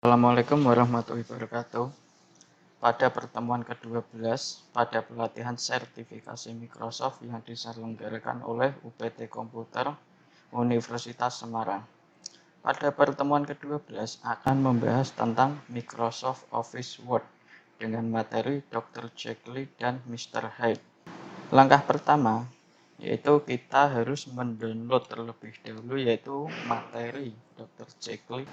Assalamualaikum warahmatullahi wabarakatuh. Pada pertemuan ke-12 pada pelatihan sertifikasi Microsoft yang diselenggarakan oleh UPT Komputer Universitas Semarang. Pada pertemuan ke-12 akan membahas tentang Microsoft Office Word dengan materi Dr. Jekyll dan Mr. Hyde. Langkah pertama yaitu kita harus mendownload terlebih dahulu yaitu materi Dr. Jekyll.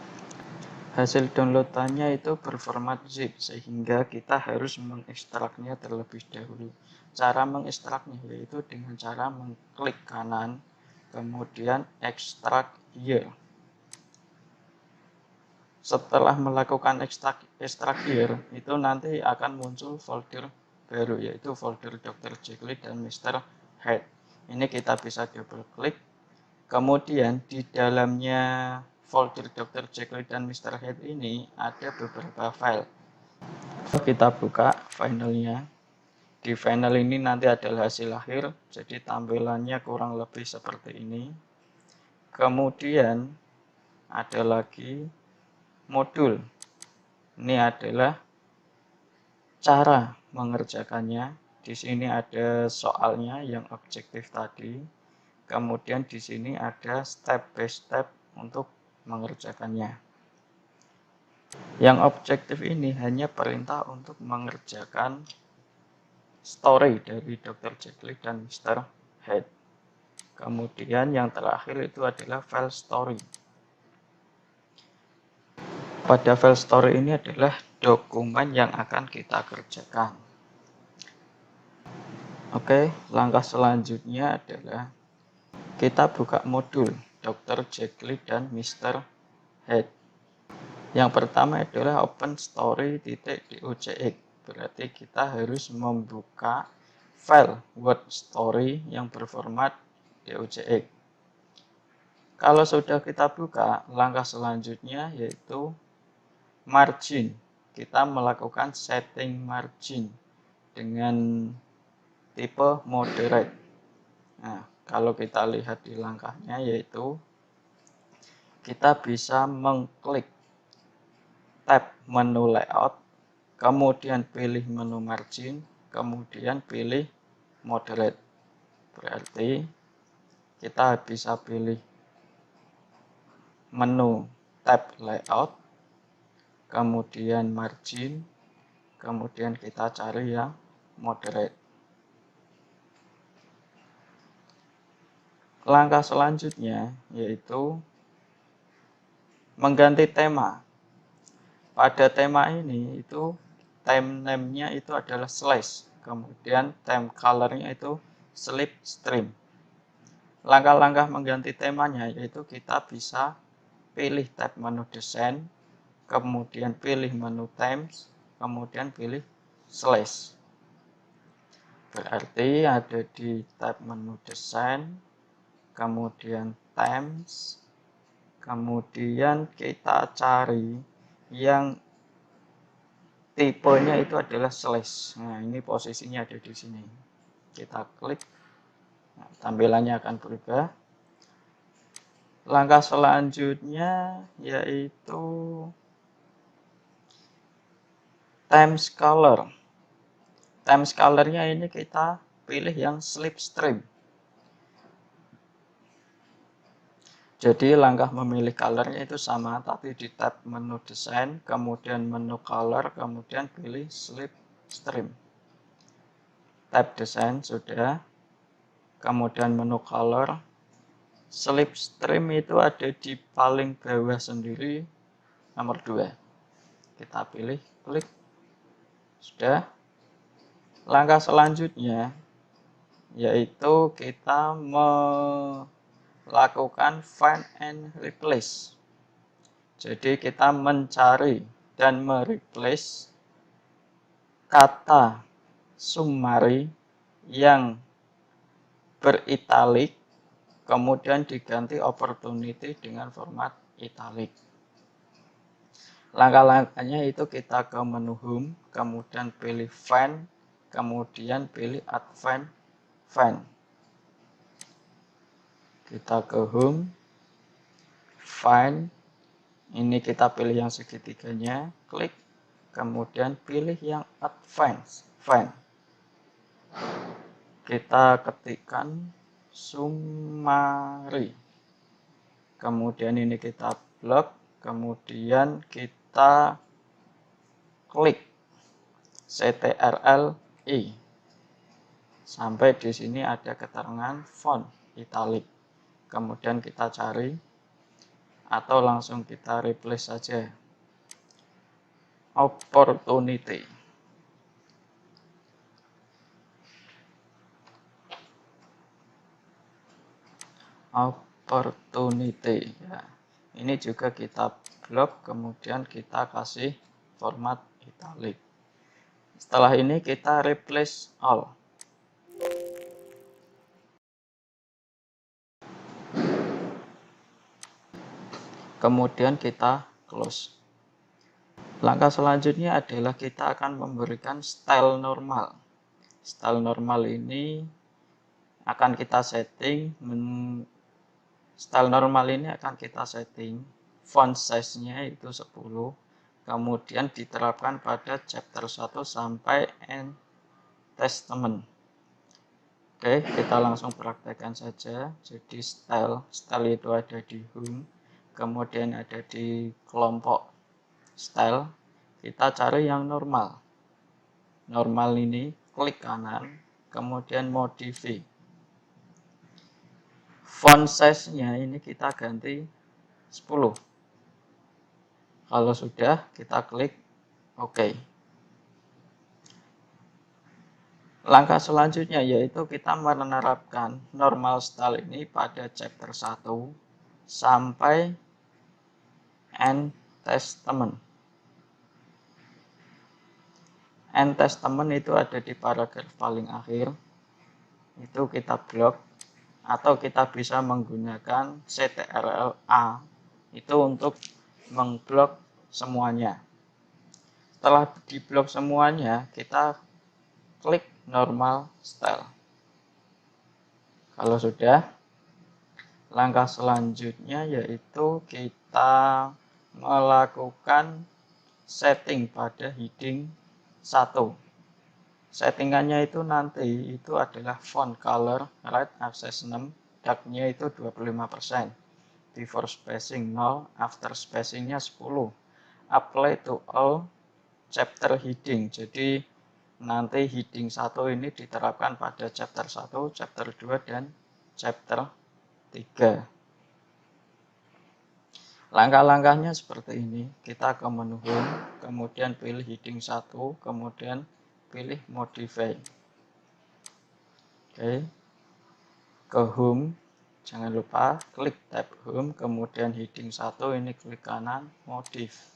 Hasil downloadannya itu berformat zip sehingga kita harus mengekstraknya terlebih dahulu. Cara mengekstraknya yaitu dengan cara mengklik kanan kemudian ekstrak here. Setelah melakukan ekstrak here itu nanti akan muncul folder baru yaitu folder Dr. Jekyll dan Mr. Hyde. Ini kita bisa double klik. Kemudian di dalamnya folder Dr. Jekyll dan Mr. Hyde ini ada beberapa file. Kita buka filenya. Di file ini nanti adalah hasil akhir, jadi tampilannya kurang lebih seperti ini. Kemudian ada lagi modul. Ini adalah cara mengerjakannya. Di sini ada soalnya yang objektif tadi. Kemudian di sini ada step by step untuk mengerjakannya. Yang objektif ini hanya perintah untuk mengerjakan story dari Dr. Jekyll dan Mr. Hyde. Kemudian yang terakhir itu adalah file story. Pada file story ini adalah dokumen yang akan kita kerjakan. Oke, langkah selanjutnya adalah kita buka modul Dr. Jekyll dan Mr. Hyde. Yang pertama adalah open story.docx. Berarti kita harus membuka file Word Story yang berformat docx. Kalau sudah kita buka, langkah selanjutnya yaitu margin. Kita melakukan setting margin dengan tipe moderate. Nah, kalau kita lihat di langkahnya yaitu kita bisa mengklik tab menu layout, kemudian pilih menu margin, kemudian pilih moderate. Berarti kita bisa pilih menu tab layout, kemudian margin, kemudian kita cari yang moderate. Langkah selanjutnya yaitu mengganti tema. Pada tema ini itu theme name-nya itu adalah slash, kemudian theme color-nya itu slipstream. Langkah-langkah mengganti temanya yaitu kita bisa pilih tab menu desain, kemudian pilih menu themes, kemudian pilih slash. Berarti ada di tab menu desain, kemudian themes, kemudian kita cari yang tipenya itu adalah slash. Nah, ini posisinya ada di sini. Kita klik, nah, tampilannya akan berubah. Langkah selanjutnya yaitu themes color. Themes color-nya ini kita pilih yang slipstream. Jadi langkah memilih color-nya itu sama, tapi di tab menu desain, kemudian menu color, kemudian pilih slipstream. Tab desain sudah, kemudian menu color. Slipstream itu ada di paling bawah sendiri, nomor 2. Kita pilih, klik. Sudah. Langkah selanjutnya yaitu kita melakukan find and replace. Jadi kita mencari dan mereplace kata summary yang beritalik kemudian diganti opportunity dengan format italic. Langkah-langkahnya itu kita ke menu home, kemudian pilih find, kemudian pilih advance find. Kita ke home, find, Ini kita pilih yang segitiganya, klik, kemudian pilih yang advance, font. Kita ketikkan Sumari. Kemudian ini kita blok, kemudian kita klik CTRL-I. Sampai di sini ada keterangan font italic. Kemudian kita cari atau langsung kita replace saja. Opportunity. Opportunity ya. Ini juga kita blok, kemudian kita kasih format italic. Setelah ini kita replace all. Kemudian kita close. Langkah selanjutnya adalah kita akan memberikan style normal. Style normal ini akan kita setting. Style normal ini akan kita setting font size-nya itu 10. Kemudian diterapkan pada chapter 1 sampai end testament. Oke, kita langsung praktekkan saja. Jadi style itu ada di home, kemudian ada di kelompok style. Kita cari yang normal. Normal ini klik kanan, kemudian modify. Font size-nya ini kita ganti 10. Kalau sudah, kita klik OK. Langkah selanjutnya yaitu kita menerapkan normal style ini pada chapter 1 sampai end testament. End testament itu ada di paragraf paling akhir. Itu kita blok. Atau kita bisa menggunakan CTRL-A itu untuk mengblok semuanya. Setelah diblok semuanya, kita klik normal style. Kalau sudah, langkah selanjutnya yaitu kita melakukan setting pada heading 1. Settingannya itu nanti itu adalah font color, right access 6, darknya itu 25%, before spacing 0, after spacingnya 10, apply to all chapter heading. Jadi nanti heading 1 ini diterapkan pada chapter 1, chapter 2, dan chapter 3. Langkah-langkahnya seperti ini. Kita ke menu home, kemudian pilih heading 1, kemudian pilih modify. Oke. Ke home, jangan lupa klik tab home, kemudian heading 1 ini klik kanan, modif.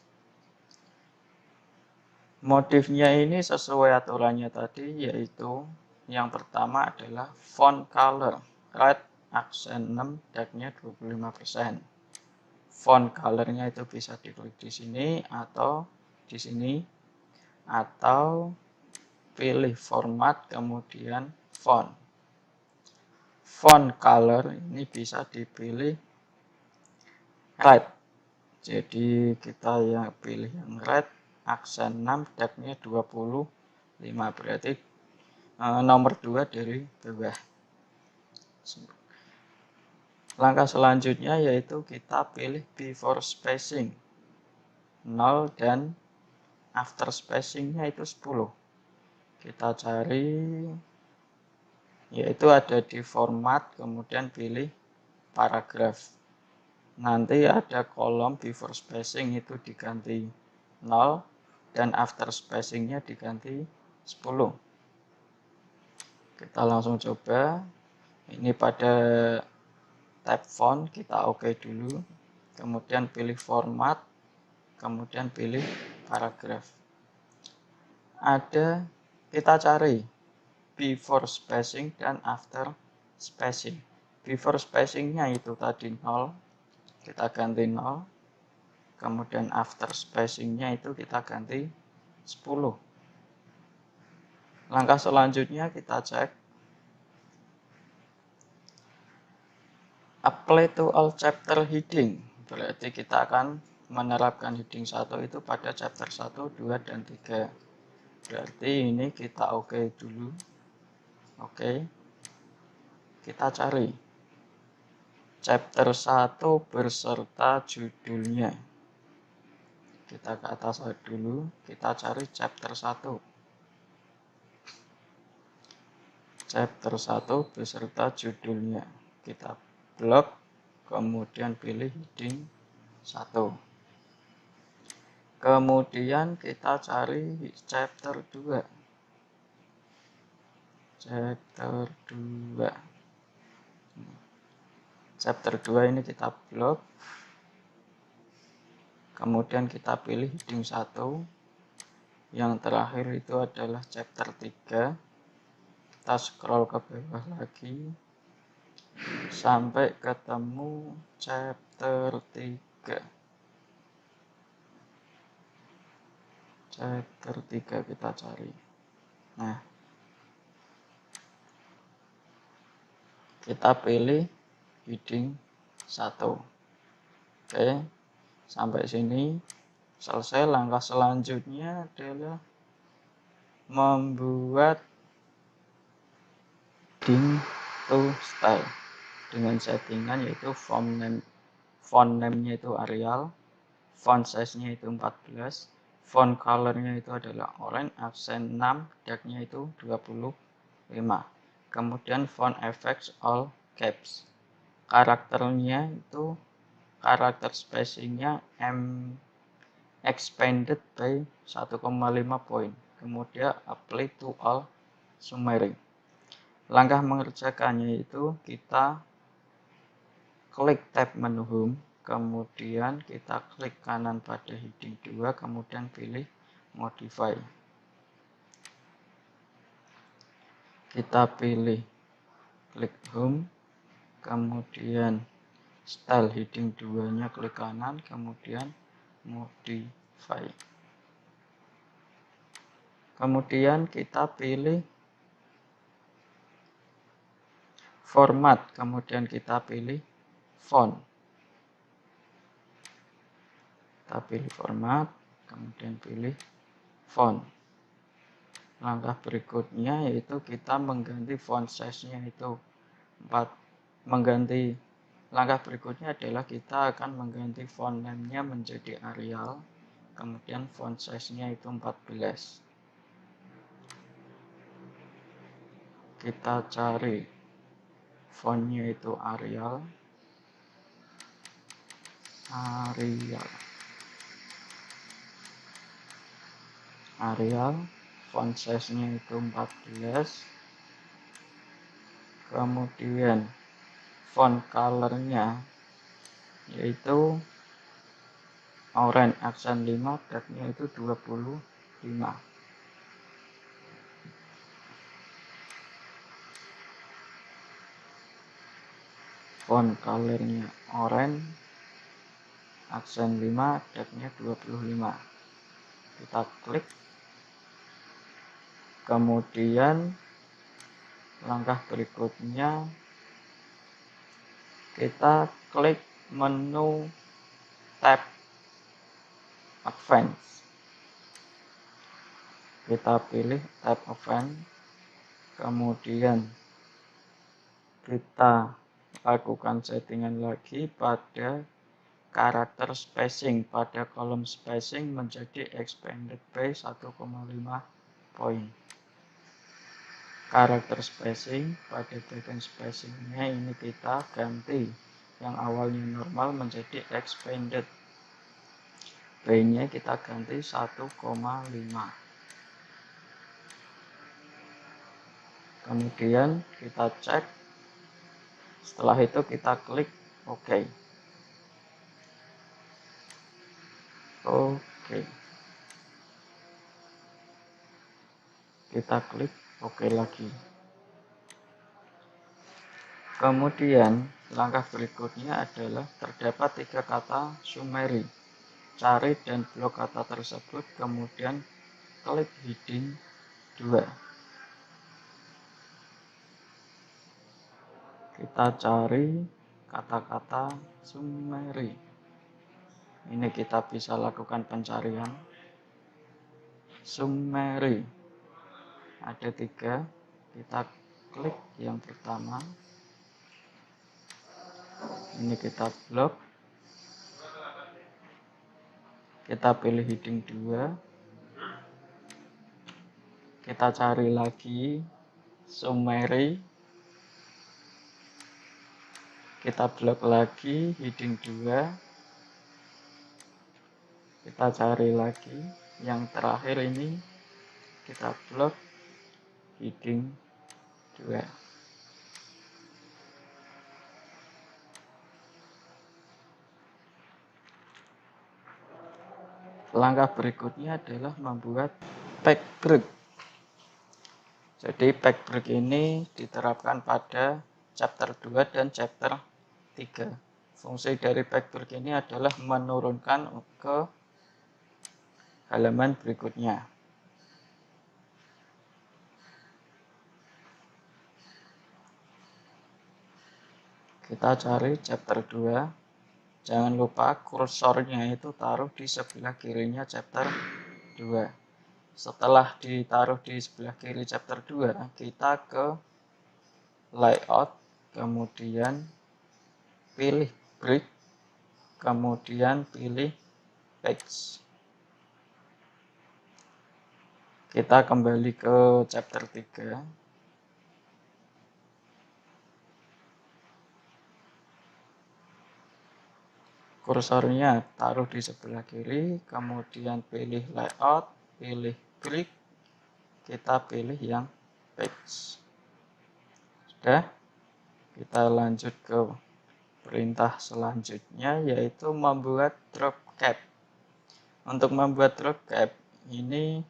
Modifnya ini sesuai aturannya tadi, yaitu yang pertama adalah font color, right accent 6, darknya 25%. Font colornya itu bisa diklik di sini atau di sini, atau pilih format kemudian font. Font color ini bisa dipilih red. Jadi kita yang pilih yang red, aksen 6, darknya 25, berarti nomor 2 dari bawah. Langkah selanjutnya yaitu kita pilih before spacing 0 dan after spacingnya itu 10. Kita cari, yaitu ada di format, kemudian pilih paragraf. Nanti ada kolom before spacing itu diganti 0 dan after spacingnya diganti 10. Kita langsung coba. Ini pada tab font kita oke dulu, kemudian pilih format, kemudian pilih paragraf. Ada, kita cari before spacing dan after spacing. Before spacingnya itu tadi 0, kita ganti 0, kemudian after spacingnya itu kita ganti 10. Langkah selanjutnya kita cek apply to all chapter heading, berarti kita akan menerapkan heading 1 itu pada chapter 1, 2, dan 3. Berarti ini kita oke dulu. Oke. Kita cari chapter 1 beserta judulnya. Kita ke atas dulu, kita cari chapter 1. Chapter 1 beserta judulnya. Kita blok, kemudian pilih heading 1. Kemudian kita cari chapter 2. Chapter 2. Chapter 2 ini kita blok. Kemudian kita pilih heading 1. Yang terakhir itu adalah chapter 3. Kita scroll ke bawah lagi sampai ketemu chapter 3. Chapter 3 kita cari. Nah, kita pilih heading 1. Oke, sampai sini selesai. Langkah selanjutnya adalah membuat heading to style dengan settingan yaitu font name-nya itu Arial, font size-nya itu 14, font color-nya itu adalah orange, accent 6, dark-nya itu 25. Kemudian font effects all caps. Karakternya itu karakter spacing-nya expanded by 1,5 poin. Kemudian apply to all summary. Langkah mengerjakannya itu kita klik tab menu home, kemudian kita klik kanan pada heading 2, kemudian pilih modify. Kita pilih klik home, kemudian style heading 2-nya klik kanan, kemudian modify. Kemudian kita pilih format, kemudian kita pilih font. Kita pilih format, kemudian pilih font. Langkah berikutnya yaitu kita mengganti font size-nya itu 4. Langkah berikutnya adalah kita akan mengganti font name-nya menjadi Arial, kemudian font size-nya itu 14. Kita cari fontnya itu Arial, font size-nya itu 14. Kemudian font color-nya yaitu orange, accent 5, dark-nya itu 25. Font color-nya orange, accent 5, dark-nya 25. Kita klik. Kemudian langkah berikutnya kita klik menu tab advance. Kita pilih tab advance. Kemudian kita lakukan settingan lagi pada karakter spacing, pada kolom spacing menjadi expanded by 1,5 poin. Karakter spacing pada bagian spacingnya ini kita ganti yang awalnya normal menjadi expanded. B-nya kita ganti 1,5. Kemudian kita cek. Setelah itu kita klik OK. Kita klik OK lagi. Kemudian langkah berikutnya adalah terdapat 3 kata summary. Cari dan blok kata tersebut, kemudian klik heading 2. Kita cari kata-kata summary. Ini kita bisa lakukan pencarian summary. Ada 3, kita klik yang pertama. Ini kita blok, kita pilih heading 2, kita cari lagi summary, kita blok lagi heading 2, kita cari lagi yang terakhir ini, kita blok heading 2. Langkah berikutnya adalah membuat page break. Jadi page break ini diterapkan pada chapter 2 dan chapter 3. Fungsi dari page break ini adalah menurunkan ke halaman berikutnya. Kita cari chapter 2. Jangan lupa kursornya itu taruh di sebelah kirinya chapter 2. Setelah ditaruh di sebelah kiri chapter 2, kita ke layout, kemudian pilih break, kemudian pilih page. Kita kembali ke chapter 3. Kursornya taruh di sebelah kiri, kemudian pilih layout, pilih break, kita pilih yang page. Sudah, kita lanjut ke perintah selanjutnya, yaitu membuat drop cap. Untuk membuat drop cap ini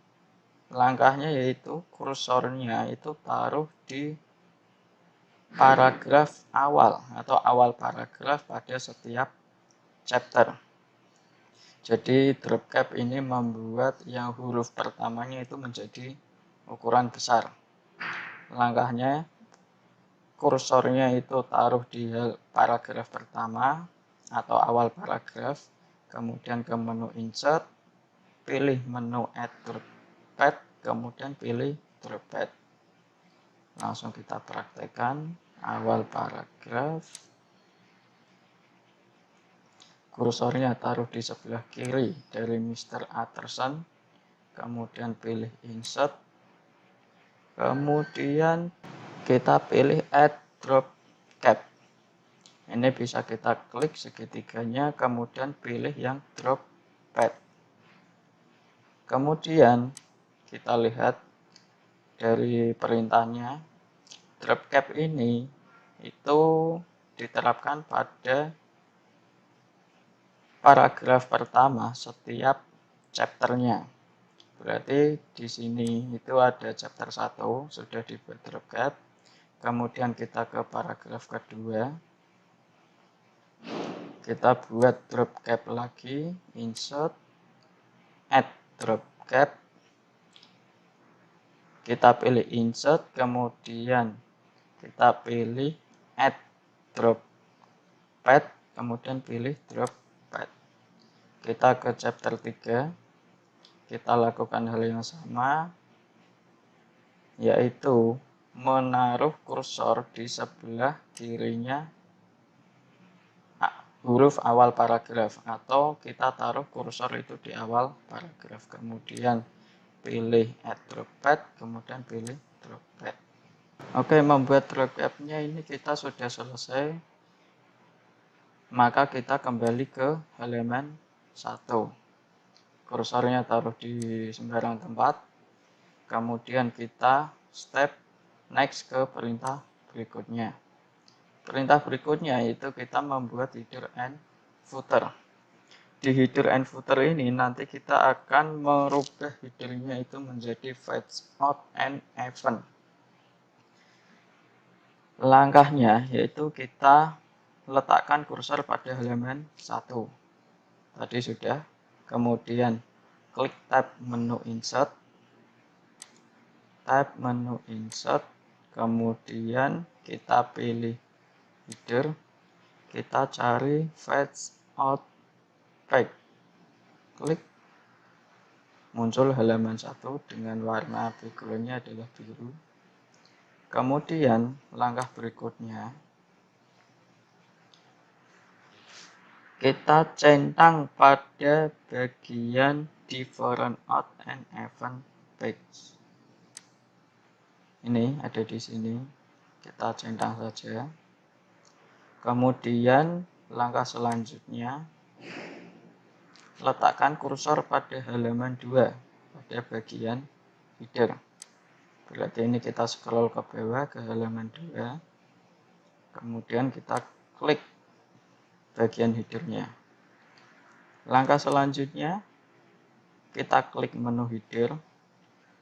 langkahnya yaitu kursornya itu taruh di paragraf awal atau awal paragraf pada setiap chapter. Jadi drop cap ini membuat yang huruf pertamanya itu menjadi ukuran besar. Langkahnya kursornya itu taruh di paragraf pertama atau awal paragraf, kemudian ke menu insert, pilih menu add drop pad, kemudian pilih drop pad. Langsung kita praktekkan awal paragraf. Kursornya taruh di sebelah kiri dari Mr. Utterson, kemudian pilih insert, kemudian kita pilih add drop cap. Ini bisa kita klik segitiganya, kemudian pilih yang drop pad. Kemudian kita lihat dari perintahnya, drop cap ini itu diterapkan pada paragraf pertama setiap chapternya. Berarti di sini itu ada chapter 1 sudah dibuat drop cap. Kemudian kita ke paragraf kedua. Kita buat drop cap lagi, insert, add drop cap. Kita pilih insert, kemudian kita pilih add drop pad, kemudian pilih drop pad. Kita ke chapter 3, kita lakukan hal yang sama, yaitu menaruh kursor di sebelah kirinya huruf awal paragraf, atau kita taruh kursor itu di awal paragraf, kemudian pilih add drop pad, kemudian pilih drop pad. Oke, membuat drop cap-nya ini kita sudah selesai. Maka kita kembali ke halaman 1. Kursornya taruh di sembarang tempat. Kemudian kita step next ke perintah berikutnya. Perintah berikutnya itu kita membuat header and footer. Di header and footer ini nanti kita akan merubah headernya itu menjadi fetch out and event. Langkahnya yaitu kita letakkan kursor pada halaman 1. Tadi sudah. Kemudian klik tab menu insert. Tab menu insert. Kemudian kita pilih header. Kita cari fetch out page. klik, muncul halaman 1 dengan warna backgroundnya adalah biru. Kemudian langkah berikutnya kita centang pada bagian different out and event page. Ini ada di sini, kita centang saja. Kemudian langkah selanjutnya letakkan kursor pada halaman 2 pada bagian header. Berarti ini kita scroll ke bawah ke halaman 2. Kemudian kita klik bagian headernya. Langkah selanjutnya kita klik menu header.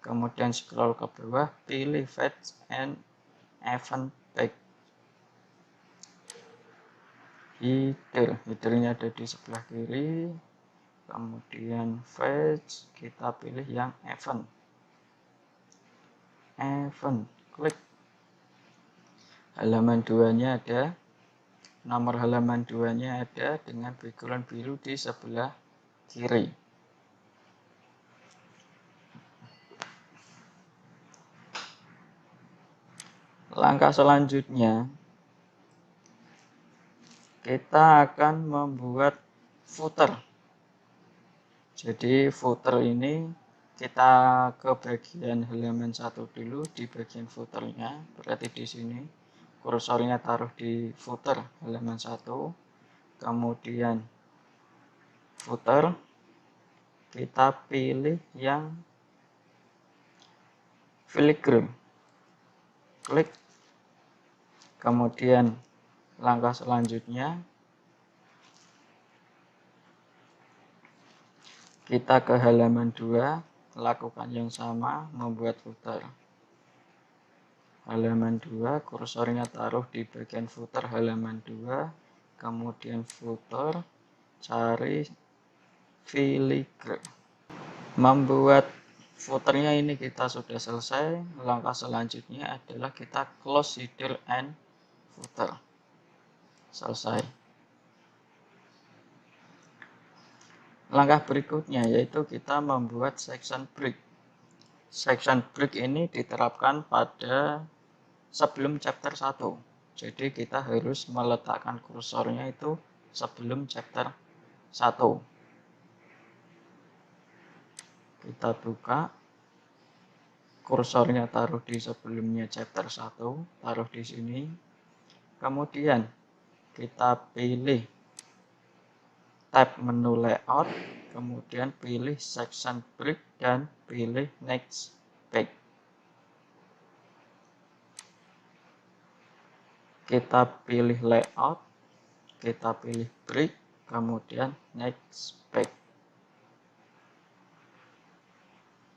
Kemudian scroll ke bawah, pilih Fetch and Event Page. Headernya ada di sebelah kiri. Kemudian Fetch, kita pilih yang Event. Klik. Halaman 2-nya ada, nomor halaman 2-nya ada dengan background biru di sebelah kiri. Langkah selanjutnya, kita akan membuat footer. Jadi footer ini kita ke bagian halaman 1 dulu, di bagian footernya. Berarti di sini kursornya taruh di footer halaman 1. Kemudian footer, kita pilih yang filigree. Klik. Kemudian langkah selanjutnya kita ke halaman 2, lakukan yang sama, membuat footer. Halaman 2, kursornya taruh di bagian footer halaman 2, kemudian footer, cari filigree. Membuat footernya ini kita sudah selesai. Langkah selanjutnya adalah kita close header and footer. Selesai. Langkah berikutnya yaitu kita membuat section break. Section break ini diterapkan pada sebelum chapter 1. Jadi kita harus meletakkan kursornya itu sebelum chapter 1. Kita buka, kursornya taruh di sebelumnya chapter 1, taruh di sini. Kemudian kita pilih tab menu layout, kemudian pilih section break dan pilih next page. Kita pilih layout, kita pilih break, kemudian next page.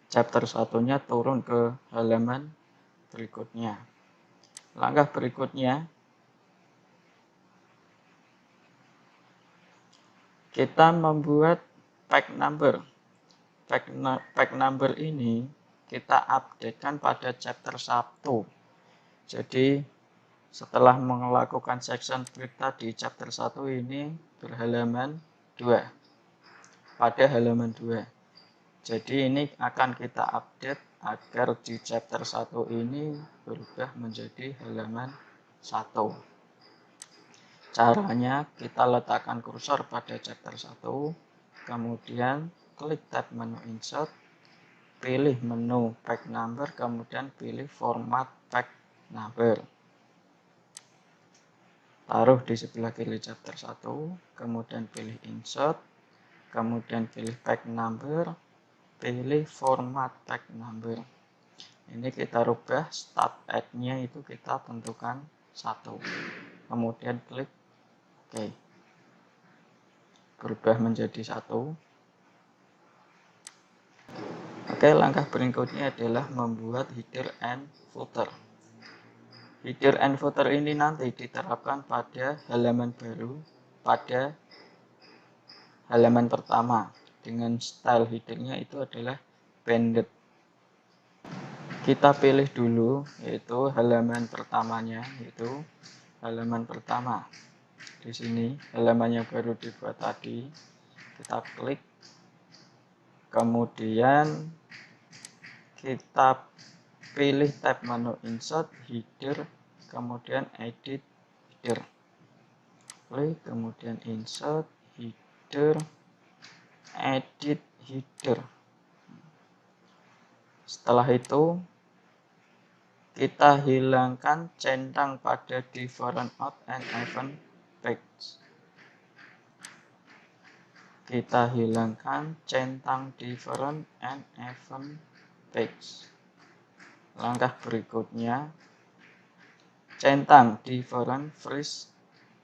Chapter 1-nya turun ke halaman berikutnya. Langkah berikutnya, kita membuat page number. Page number ini kita updatekan pada chapter 1. Jadi setelah melakukan section break tadi, chapter 1 ini berhalaman 2. Pada halaman 2. Jadi ini akan kita update agar di chapter 1 ini berubah menjadi halaman 1. Caranya kita letakkan kursor pada chapter 1, kemudian klik tab menu insert, pilih menu page number, kemudian pilih format page number. Taruh di sebelah kiri chapter 1, kemudian pilih insert, kemudian pilih page number, pilih format page number. Ini kita rubah start at-nya itu kita tentukan 1. Kemudian klik OK. Berubah menjadi 1. Oke, langkah berikutnya adalah membuat header and footer. Header and footer ini nanti diterapkan pada halaman baru, pada halaman pertama. Dengan style headernya itu adalah banded. Kita pilih dulu yaitu halaman pertamanya, yaitu halaman pertama. Di sini halaman yang baru dibuat tadi, kita klik, Kemudian kita pilih tab menu insert, header, kemudian edit header. Klik, kemudian insert, header, edit header. Setelah itu kita hilangkan centang pada different out and event page. Kita hilangkan centang different and event page. Langkah berikutnya, centang different freeze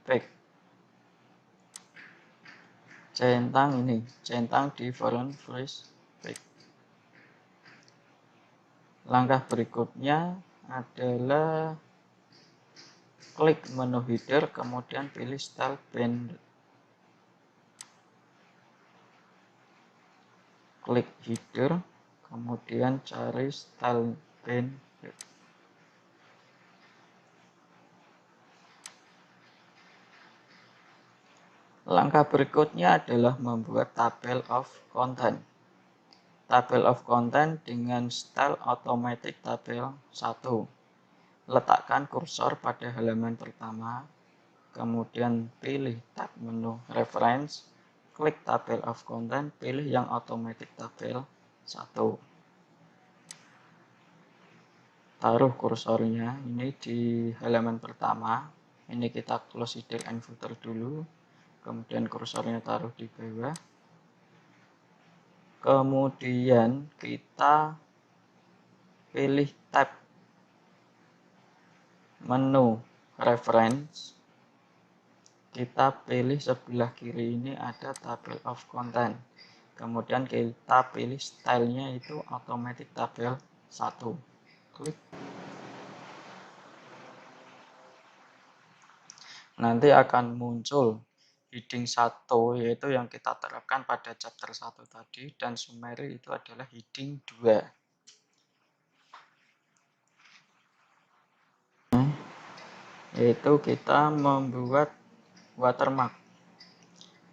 page. Centang ini, centang different freeze page. Langkah berikutnya adalah klik menu header, kemudian pilih style band. Klik header, kemudian cari style band. Langkah berikutnya adalah membuat tabel of content. Tabel of content dengan style automatic tabel 1. Letakkan kursor pada halaman pertama, kemudian pilih tab menu reference, klik tabel of content, pilih yang automatic tabel 1. Taruh kursornya ini di halaman pertama. Ini kita close header and footer dulu. Kemudian kursornya taruh di bawah. Kemudian kita pilih tab menu reference. Kita pilih sebelah kiri ini ada tabel of content. Kemudian kita pilih stylenya itu automatic tabel 1. Klik. Nanti akan muncul heading 1, yaitu yang kita terapkan pada chapter 1 tadi, dan summary itu adalah heading 2. Yaitu kita membuat watermark.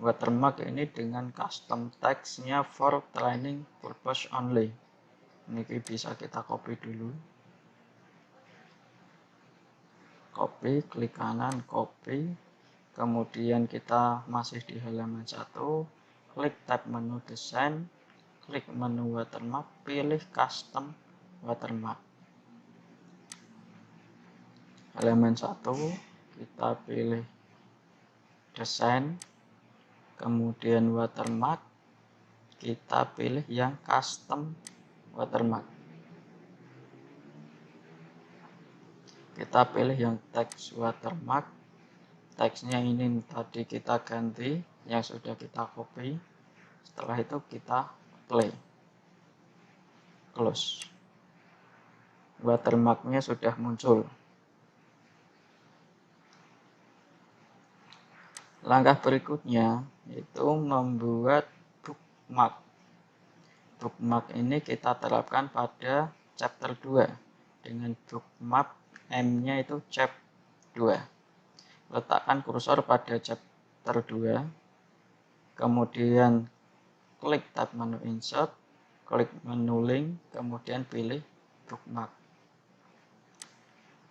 Watermark ini dengan custom text-nya for training purpose only. Ini bisa kita copy dulu. Copy, klik kanan, copy. Kemudian kita masih di halaman 1, klik tab menu desain, klik menu watermark, pilih custom watermark. Halaman 1, kita pilih desain, kemudian watermark, kita pilih yang custom watermark. Kita pilih yang text watermark. Teksnya ini tadi kita ganti, yang sudah kita copy. Setelah itu kita play, close. Watermarknya sudah muncul. Langkah berikutnya itu membuat bookmark. Bookmark ini kita terapkan pada chapter 2 dengan bookmark M-nya itu chap 2. Letakkan kursor pada chapter 2, kemudian klik tab menu insert, klik menu link, kemudian pilih bookmark.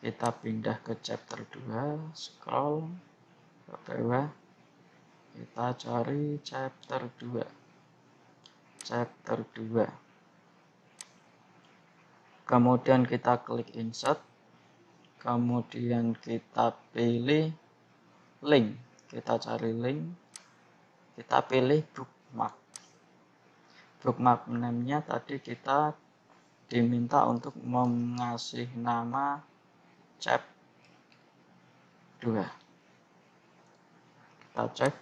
Kita pindah ke chapter 2, scroll ke bawah, kita cari chapter 2. Chapter 2. Kemudian kita klik insert, kemudian kita pilih link, kita cari link, kita pilih bookmark. Bookmark name-nya tadi kita diminta untuk mengasih nama chap 2. Kita cek,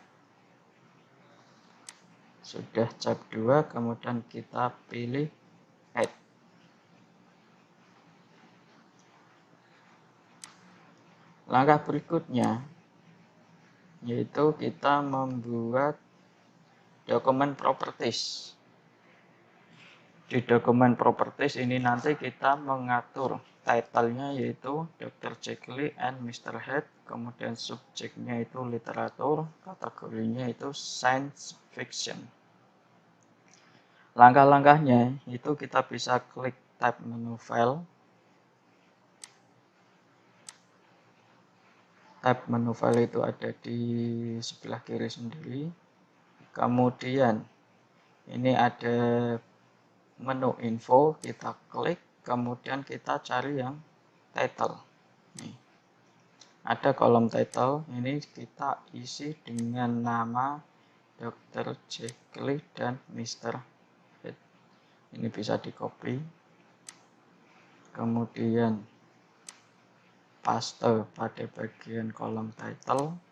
sudah chap 2, kemudian kita pilih add. Langkah berikutnya yaitu kita membuat dokumen properties. Di dokumen properties ini nanti kita mengatur title-nya yaitu Dr. Jekyll and Mr. Hyde, kemudian subjeknya itu literatur, kategorinya itu science fiction. Langkah-langkahnya itu kita bisa klik tab menu file. Tab menu file itu ada di sebelah kiri sendiri. Kemudian ini ada menu info, kita klik, kemudian kita cari yang title. Nih, ada kolom title, ini kita isi dengan nama Dr. Jekyll dan Mr. Hyde. Ini bisa di copy, kemudian paste pada bagian kolom title.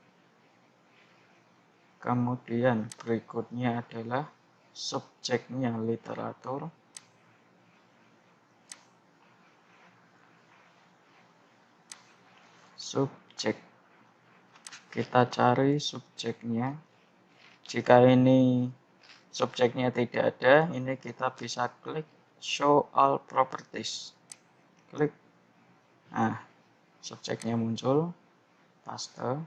Kemudian berikutnya adalah subjeknya literatur. Subjek, kita cari subjeknya. Jika ini subjeknya tidak ada, ini kita bisa klik show all properties. Klik, nah subjeknya muncul, paste.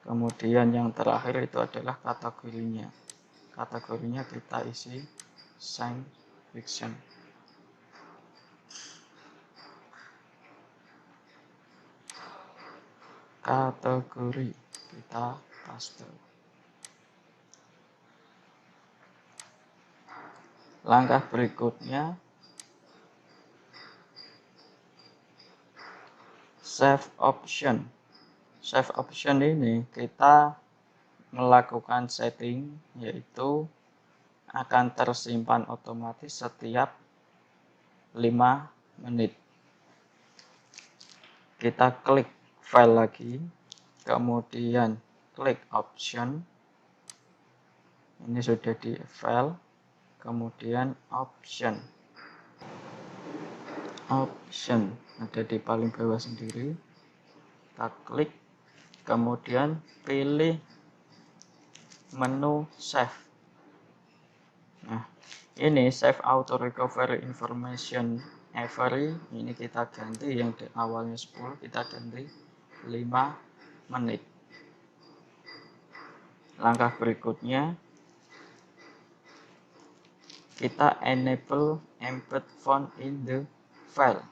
Kemudian yang terakhir itu adalah kategorinya. Kategorinya kita isi science fiction. Kategori kita paste. Langkah berikutnya save option. Save option ini kita melakukan setting, yaitu akan tersimpan otomatis setiap 5 menit. Kita klik file lagi, kemudian klik option. Ini sudah di file, kemudian option. Option ada di paling bawah sendiri. Kita klik, kemudian pilih menu save. Nah, ini save auto recovery information every, ini kita ganti yang di awalnya 10, kita ganti 5 menit. Langkah berikutnya kita enable embed font in the file.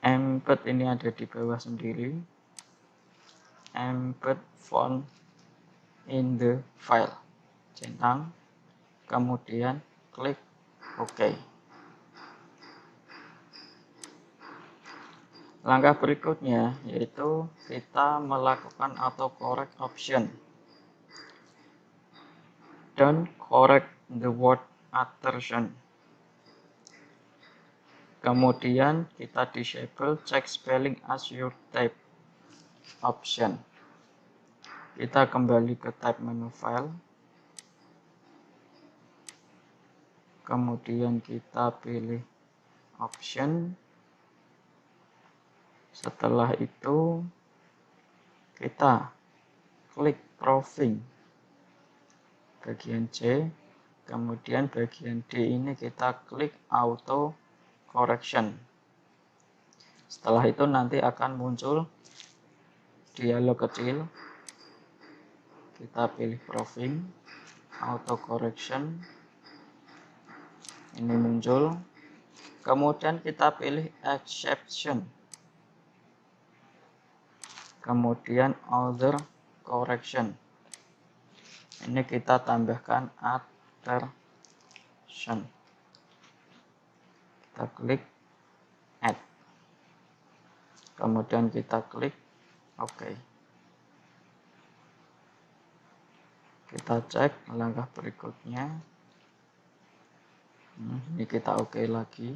Embed ini ada di bawah sendiri. Embed font in the file. Centang, kemudian klik OK. Langkah berikutnya yaitu kita melakukan autocorrect option. Don't correct the word assertion. Kemudian kita disable check spelling as you type option. Kita kembali ke tab menu file. Kemudian kita pilih option. Setelah itu kita klik proofing bagian C, kemudian bagian D ini kita klik auto correction. Setelah itu nanti akan muncul dialog kecil. Kita pilih proofing, auto correction. Ini muncul. Kemudian kita pilih exception. Kemudian other correction. Ini kita tambahkan assertion. Kita klik add. Kemudian kita klik OK. Kita cek langkah berikutnya. Ini kita OK lagi.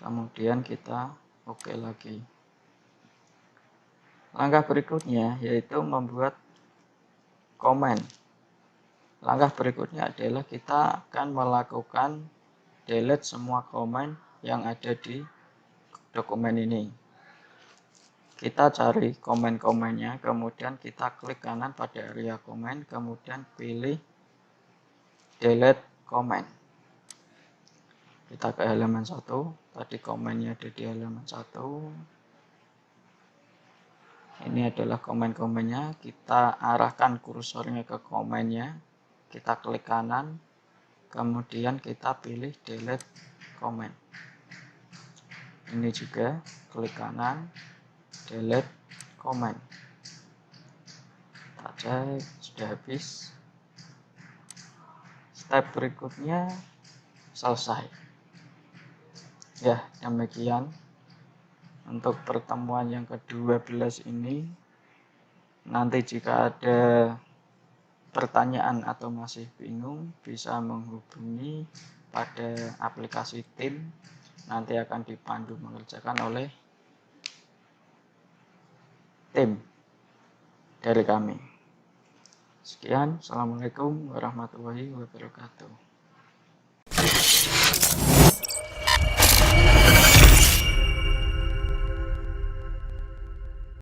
Kemudian kita OK lagi. Langkah berikutnya yaitu membuat komen. Langkah berikutnya adalah kita akan melakukan delete semua komen yang ada di dokumen ini. Kita cari komen-komennya, kemudian kita klik kanan pada area komen, kemudian pilih delete comment. Kita ke halaman 1, tadi komennya ada di halaman 1. Ini adalah komen-komennya, kita arahkan kursornya ke komennya, kita klik kanan, kemudian kita pilih delete comment. Ini juga klik kanan, delete comment. Kita cek, sudah habis. Step berikutnya selesai. Ya, demikian untuk pertemuan yang ke-12 ini. Nanti jika ada pertanyaan atau masih bingung, bisa menghubungi pada aplikasi Tim. Nanti akan dipandu mengerjakan oleh tim dari kami. Sekian, Assalamualaikum warahmatullahi wabarakatuh.